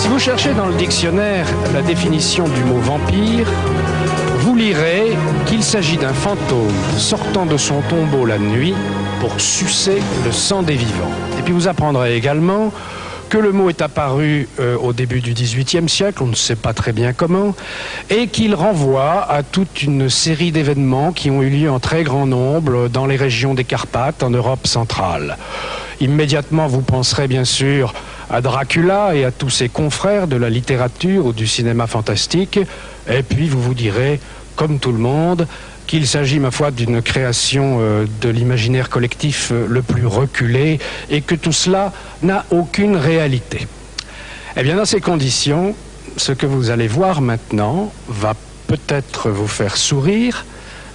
Si vous cherchez dans le dictionnaire la définition du mot vampire, vous lirez qu'il s'agit d'un fantôme sortant de son tombeau la nuit pour sucer le sang des vivants. Et puis vous apprendrez également que le mot est apparu au début du XVIIIe siècle, on ne sait pas très bien comment, et qu'il renvoie à toute une série d'événements qui ont eu lieu en très grand nombre dans les régions des Carpates, en Europe centrale. Immédiatement, vous penserez bien sûr à Dracula et à tous ses confrères de la littérature ou du cinéma fantastique, et puis vous vous direz, comme tout le monde, qu'il s'agit, ma foi, d'une création de l'imaginaire collectif le plus reculé et que tout cela n'a aucune réalité. Eh bien, dans ces conditions, ce que vous allez voir maintenant va peut-être vous faire sourire,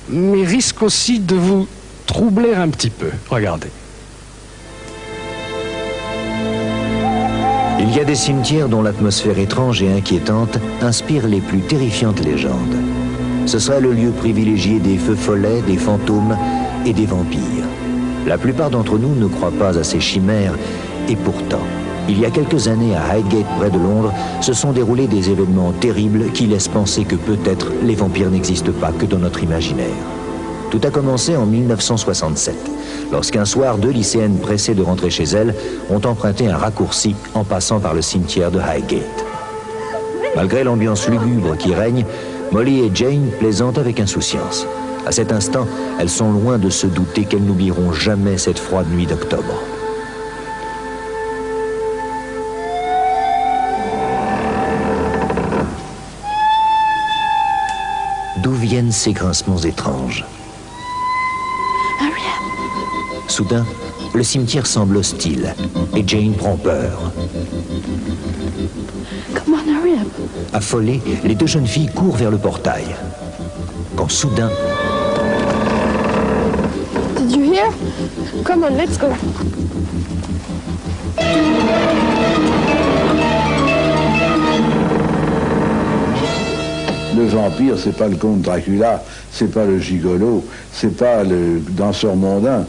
mais risque aussi de vous troubler un petit peu. Regardez. Il y a des cimetières dont l'atmosphère étrange et inquiétante inspire les plus terrifiantes légendes. Ce serait le lieu privilégié des feux follets, des fantômes et des vampires. La plupart d'entre nous ne croient pas à ces chimères, et pourtant, il y a quelques années à Highgate, près de Londres, se sont déroulés des événements terribles qui laissent penser que peut-être les vampires n'existent pas que dans notre imaginaire. Tout a commencé en 1967, lorsqu'un soir, 2 lycéennes pressées de rentrer chez elles ont emprunté un raccourci en passant par le cimetière de Highgate. Malgré l'ambiance lugubre qui règne, Molly et Jane plaisantent avec insouciance. À cet instant, elles sont loin de se douter qu'elles n'oublieront jamais cette froide nuit d'octobre. D'où viennent ces grincements étranges? Soudain, le cimetière semble hostile et Jane prend peur. Come on, hurry up. Affolées, les 2 jeunes filles courent vers le portail. Quand soudain... Did you hear? Come on, let's go. Le vampire, c'est pas le comte Dracula, c'est pas le gigolo, c'est pas le danseur mondain.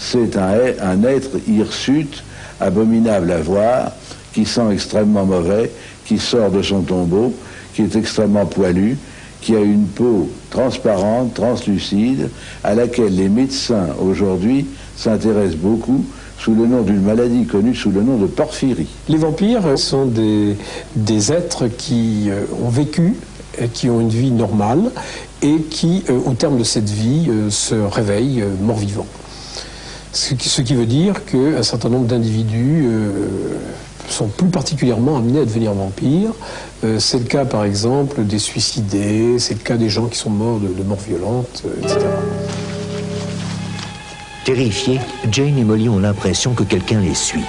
C'est un être hirsute, abominable à voir, qui sent extrêmement mauvais, qui sort de son tombeau, qui est extrêmement poilu, qui a une peau transparente, translucide, à laquelle les médecins aujourd'hui s'intéressent beaucoup sous le nom d'une maladie connue sous le nom de porphyrie. Les vampires sont des êtres qui ont vécu, qui ont une vie normale et qui, au terme de cette vie, se réveillent morts-vivants. Ce qui veut dire qu'un certain nombre d'individus sont plus particulièrement amenés à devenir vampires. C'est le cas, par exemple, des suicidés, c'est le cas des gens qui sont morts de morts violentes, etc. Terrifiées, Jane et Molly ont l'impression que quelqu'un les suit.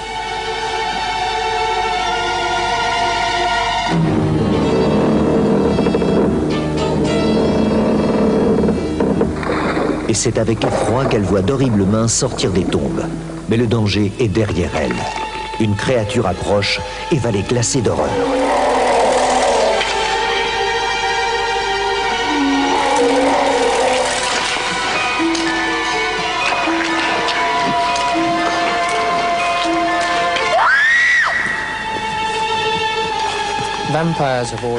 Et c'est avec effroi qu'elle voit d'horribles mains sortir des tombes. Mais le danger est derrière elle. Une créature approche et va les glacer d'horreur.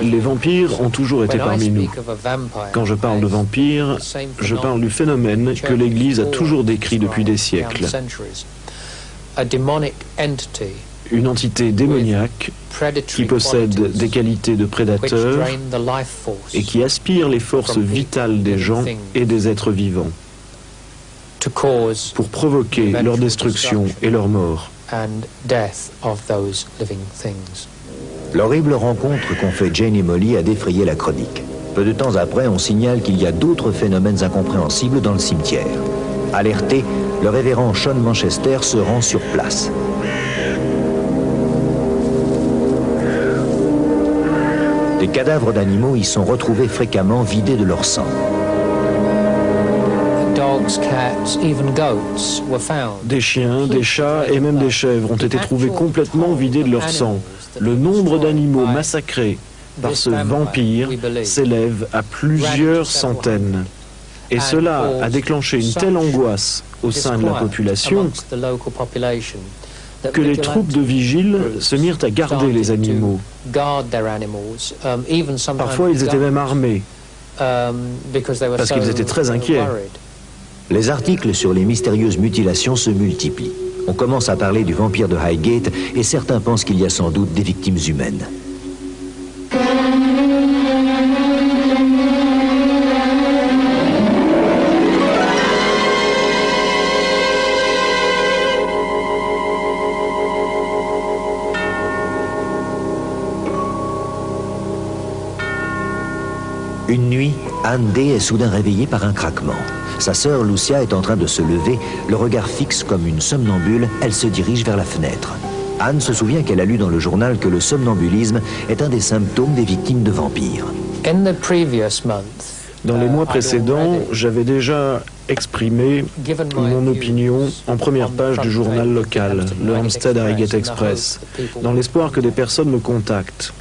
Les vampires ont toujours été parmi nous. Quand je parle de vampires, je parle du phénomène que l'Église a toujours décrit depuis des siècles. Une entité démoniaque qui possède des qualités de prédateur et qui aspire les forces vitales des gens et des êtres vivants pour provoquer leur destruction et leur mort. L'horrible rencontre qu'ont fait Jane et Molly a défrayé la chronique. Peu de temps après, on signale qu'il y a d'autres phénomènes incompréhensibles dans le cimetière. Alerté, le révérend Sean Manchester se rend sur place. Des cadavres d'animaux y sont retrouvés fréquemment vidés de leur sang. Des chiens, des chats et même des chèvres ont été trouvés complètement vidés de leur sang. Le nombre d'animaux massacrés par ce vampire s'élève à plusieurs centaines. Et cela a déclenché une telle angoisse au sein de la population que les troupes de vigiles se mirent à garder les animaux. Parfois, ils étaient même armés, parce qu'ils étaient très inquiets. Les articles sur les mystérieuses mutilations se multiplient. On commence à parler du vampire de Highgate et certains pensent qu'il y a sans doute des victimes humaines. Une nuit, Anne Day est soudain réveillée par un craquement. Sa sœur Lucia est en train de se lever, le regard fixe comme une somnambule, elle se dirige vers la fenêtre. Anne se souvient qu'elle a lu dans le journal que le somnambulisme est un des symptômes des victimes de vampires. Dans les mois précédents, j'avais déjà exprimé mon opinion en première page du journal local, le Hampstead Harrogate Express, dans l'espoir que des personnes me contactent.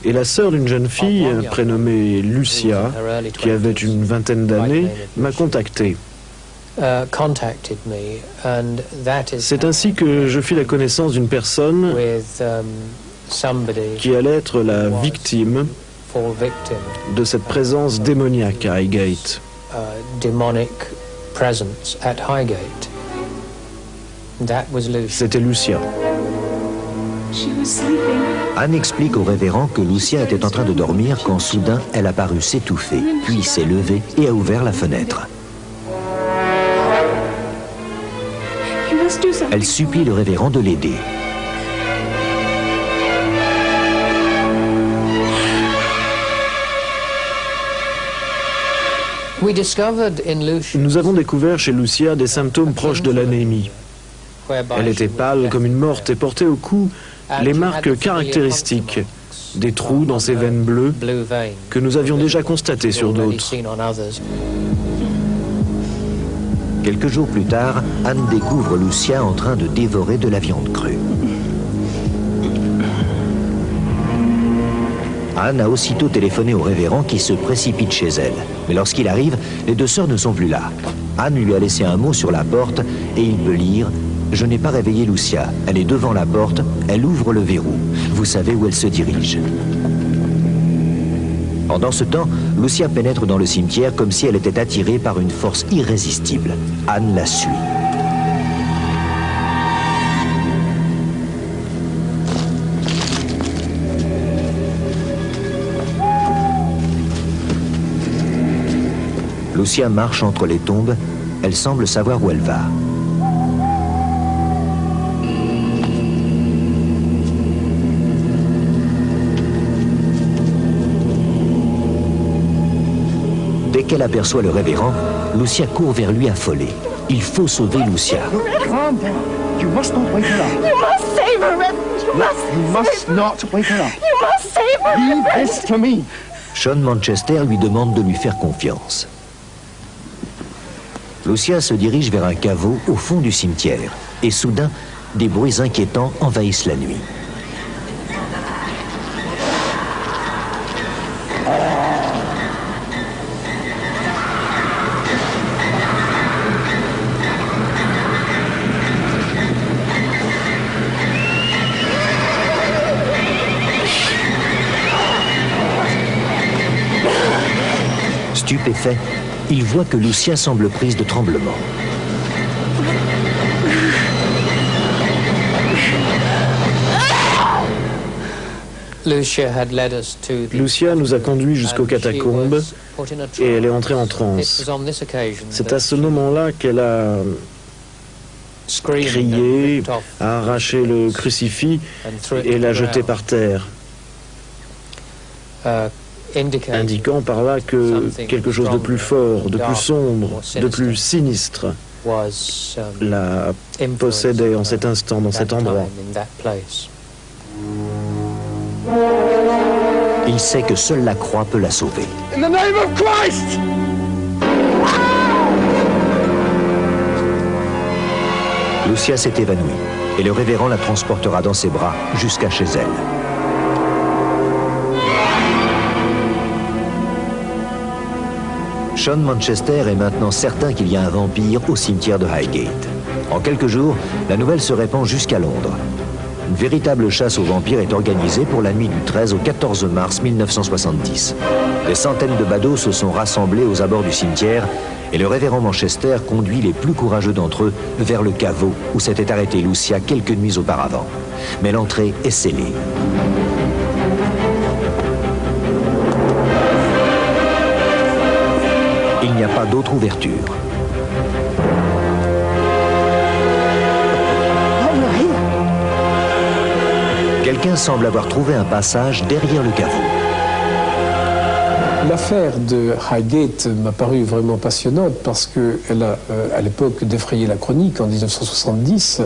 Et la sœur d'une jeune fille, prénommée Lucia, qui avait une vingtaine d'années, m'a contacté. C'est ainsi que je fis la connaissance d'une personne qui allait être la victime de cette présence démoniaque à Highgate. C'était Lucia. Anne explique au révérend que Lucia était en train de dormir quand soudain elle a paru s'étouffer, puis s'est levée et a ouvert la fenêtre. Elle supplie le révérend de l'aider. Nous avons découvert chez Lucia des symptômes proches de l'anémie. Elle était pâle comme une morte et portait au cou les marques caractéristiques des trous dans ses veines bleues que nous avions déjà constatés sur d'autres. Quelques jours plus tard, Anne découvre Lucia en train de dévorer de la viande crue. Anne a aussitôt téléphoné au révérend qui se précipite chez elle. Mais lorsqu'il arrive, les deux sœurs ne sont plus là. Anne lui a laissé un mot sur la porte et il peut lire « Je n'ai pas réveillé Lucia. Elle est devant la porte. Elle ouvre le verrou. Vous savez où elle se dirige. » Pendant ce temps, Lucia pénètre dans le cimetière comme si elle était attirée par une force irrésistible. Anne la suit. Lucia marche entre les tombes. Elle semble savoir où elle va. Dès qu'elle aperçoit le révérend, Lucia court vers lui affolée. Il faut sauver Lucia. Calm down. You must not wake her up. You must save her, Red. You must not wake her up. You must save her. Leave this to me. Sean Manchester lui demande de lui faire confiance. Lucia se dirige vers un caveau au fond du cimetière. Et soudain, des bruits inquiétants envahissent la nuit. Stupéfait, il voit que Lucia semble prise de tremblement. Lucia nous a conduits jusqu'aux catacombes et elle est entrée en transe. C'est à ce moment-là qu'elle a crié, a arraché le crucifix et l'a jeté par terre, indiquant par là que quelque chose de plus fort, de plus sombre, de plus sinistre la possédait en cet instant, dans cet endroit. Il sait que seule la croix peut la sauver. In the name of Christ! Lucia s'est évanouie et le révérend la transportera dans ses bras jusqu'à chez elle. Sean Manchester est maintenant certain qu'il y a un vampire au cimetière de Highgate. En quelques jours, la nouvelle se répand jusqu'à Londres. Une véritable chasse aux vampires est organisée pour la nuit du 13 au 14 mars 1970. Des centaines de badauds se sont rassemblés aux abords du cimetière et le révérend Manchester conduit les plus courageux d'entre eux vers le caveau où s'était arrêtée Lucia quelques nuits auparavant. Mais l'entrée est scellée. Il n'y a pas d'autre ouverture. Quelqu'un semble avoir trouvé un passage derrière le caveau. L'affaire de Highgate m'a paru vraiment passionnante parce qu'elle a, à l'époque, défrayé la chronique en 1970,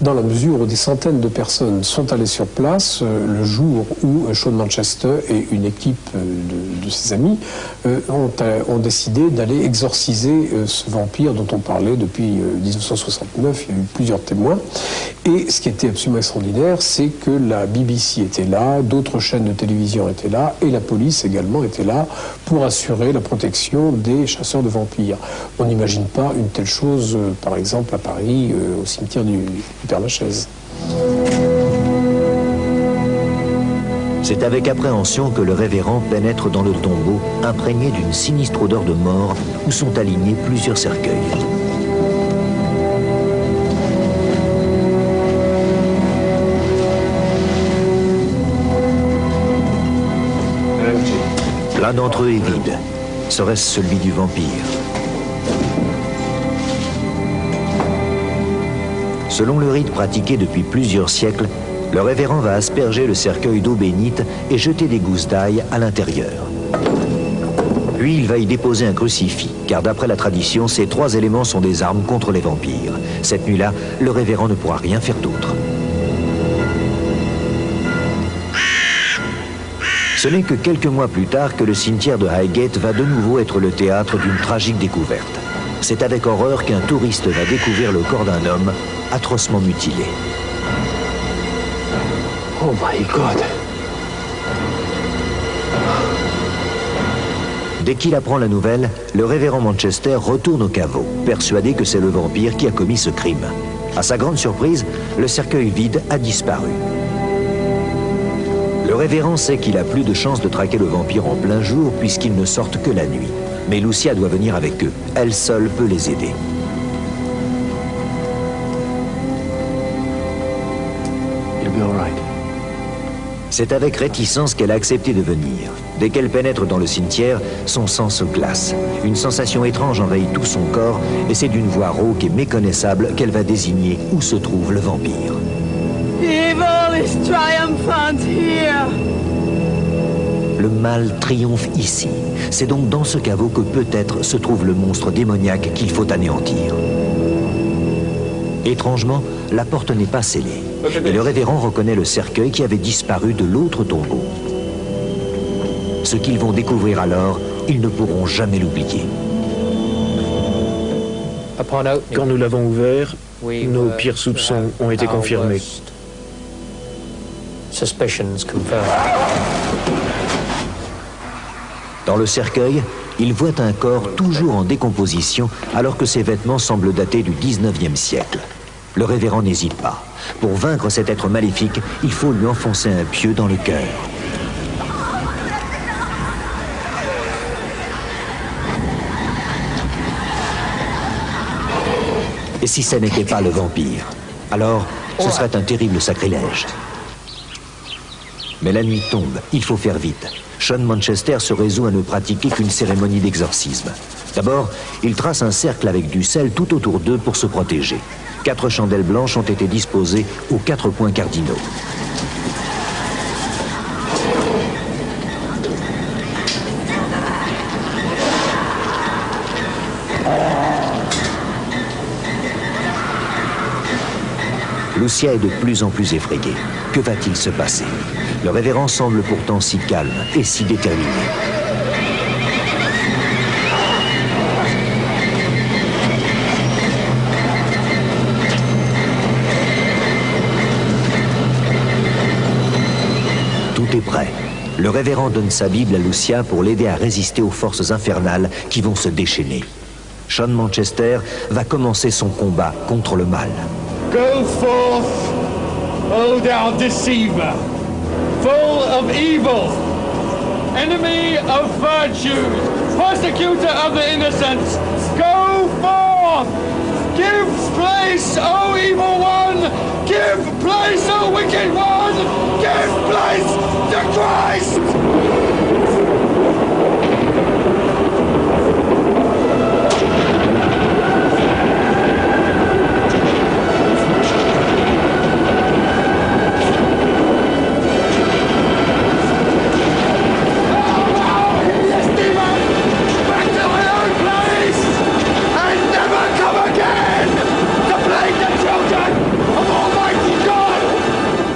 dans la mesure où des centaines de personnes sont allées sur place le jour où Sean Manchester et une équipe de ses amis ont décidé d'aller exorciser ce vampire dont on parlait depuis 1969. Il y a eu plusieurs témoins. Et ce qui était absolument extraordinaire, c'est que la BBC était là, d'autres chaînes de télévision étaient là, et la police également était là pour assurer la protection des chasseurs de vampires. On n'imagine pas une telle chose, par exemple, à Paris, au cimetière du Père-Lachaise. C'est avec appréhension que le révérend pénètre dans le tombeau, imprégné d'une sinistre odeur de mort, où sont alignés plusieurs cercueils. L'un d'entre eux est vide. Serait-ce celui du vampire? Selon le rite pratiqué depuis plusieurs siècles, le révérend va asperger le cercueil d'eau bénite et jeter des gousses d'ail à l'intérieur. Puis il va y déposer un crucifix, car d'après la tradition, ces trois éléments sont des armes contre les vampires. Cette nuit-là, le révérend ne pourra rien faire d'autre. Ce n'est que quelques mois plus tard que le cimetière de Highgate va de nouveau être le théâtre d'une tragique découverte. C'est avec horreur qu'un touriste va découvrir le corps d'un homme atrocement mutilé. Oh my God! Dès qu'il apprend la nouvelle, le révérend Manchester retourne au caveau, persuadé que c'est le vampire qui a commis ce crime. À sa grande surprise, le cercueil vide a disparu. Le révérend sait qu'il a plus de chances de traquer le vampire en plein jour puisqu'ils ne sortent que la nuit. Mais Lucia doit venir avec eux. Elle seule peut les aider. You'll be all right. C'est avec réticence qu'elle a accepté de venir. Dès qu'elle pénètre dans le cimetière, son sang se glace. Une sensation étrange envahit tout son corps et c'est d'une voix rauque et méconnaissable qu'elle va désigner où se trouve le vampire. Evil is triumphant here. Le mal triomphe ici. C'est donc dans ce caveau que peut-être se trouve le monstre démoniaque qu'il faut anéantir. Étrangement, la porte n'est pas scellée. Et le révérend reconnaît le cercueil qui avait disparu de l'autre tombeau. Ce qu'ils vont découvrir alors, ils ne pourront jamais l'oublier. Quand nous l'avons ouvert, nos pires soupçons ont été confirmés. Dans le cercueil, il voit un corps toujours en décomposition alors que ses vêtements semblent dater du 19e siècle. Le révérend n'hésite pas. Pour vaincre cet être maléfique, il faut lui enfoncer un pieu dans le cœur. Et si ce n'était pas le vampire, alors ce serait un terrible sacrilège. Mais la nuit tombe, il faut faire vite. Sean Manchester se résout à ne pratiquer qu'une cérémonie d'exorcisme. D'abord, il trace un cercle avec du sel tout autour d'eux pour se protéger. 4 chandelles blanches ont été disposées aux 4 points cardinaux. Lucia est de plus en plus effrayée. Que va-t-il se passer? Le révérend semble pourtant si calme et si déterminé. Tout est prêt. Le révérend donne sa Bible à Lucia pour l'aider à résister aux forces infernales qui vont se déchaîner. Sean Manchester va commencer son combat contre le mal. Go forth, O thou deceiver, full of evil, enemy of virtue, persecutor of the innocent. Go forth, give place, O evil one, give place, O wicked one, give place to Christ.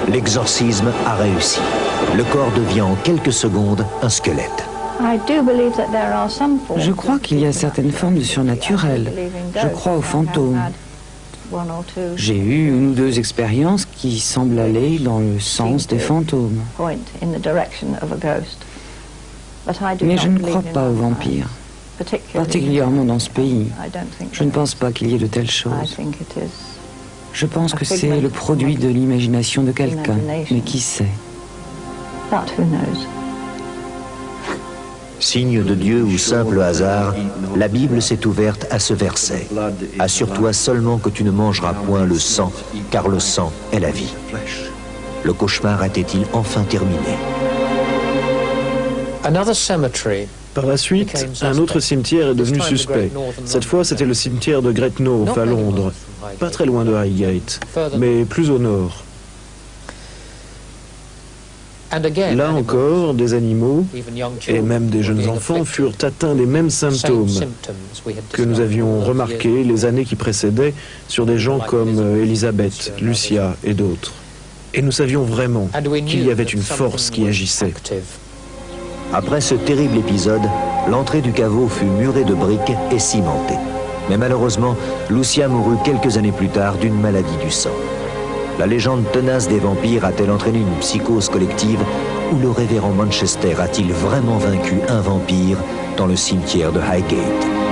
L'exorcisme a réussi. Le corps devient en quelques secondes un squelette. Je crois qu'il y a certaines formes de surnaturel. Je crois aux fantômes. J'ai eu une ou deux expériences qui semblent aller dans le sens des fantômes. Mais je ne crois pas aux vampires, particulièrement dans ce pays. Je ne pense pas qu'il y ait de telles choses. Je pense que c'est le produit de l'imagination de quelqu'un, mais qui sait? Signe de Dieu ou simple hasard, la Bible s'est ouverte à ce verset. Assure-toi seulement que tu ne mangeras point le sang, car le sang est la vie. Le cauchemar était-il enfin terminé? Par la suite, un autre cimetière est devenu suspect. Cette fois, c'était le cimetière de Great-North à Londres, pas très loin de Highgate, mais plus au nord. Là encore, des animaux, et même des jeunes enfants, furent atteints des mêmes symptômes que nous avions remarqués les années qui précédaient sur des gens comme Elizabeth, Lucia et d'autres. Et nous savions vraiment qu'il y avait une force qui agissait. Après ce terrible épisode, l'entrée du caveau fut murée de briques et cimentée. Mais malheureusement, Lucia mourut quelques années plus tard d'une maladie du sang. La légende tenace des vampires a-t-elle entraîné une psychose collective ou le révérend Manchester a-t-il vraiment vaincu un vampire dans le cimetière de Highgate?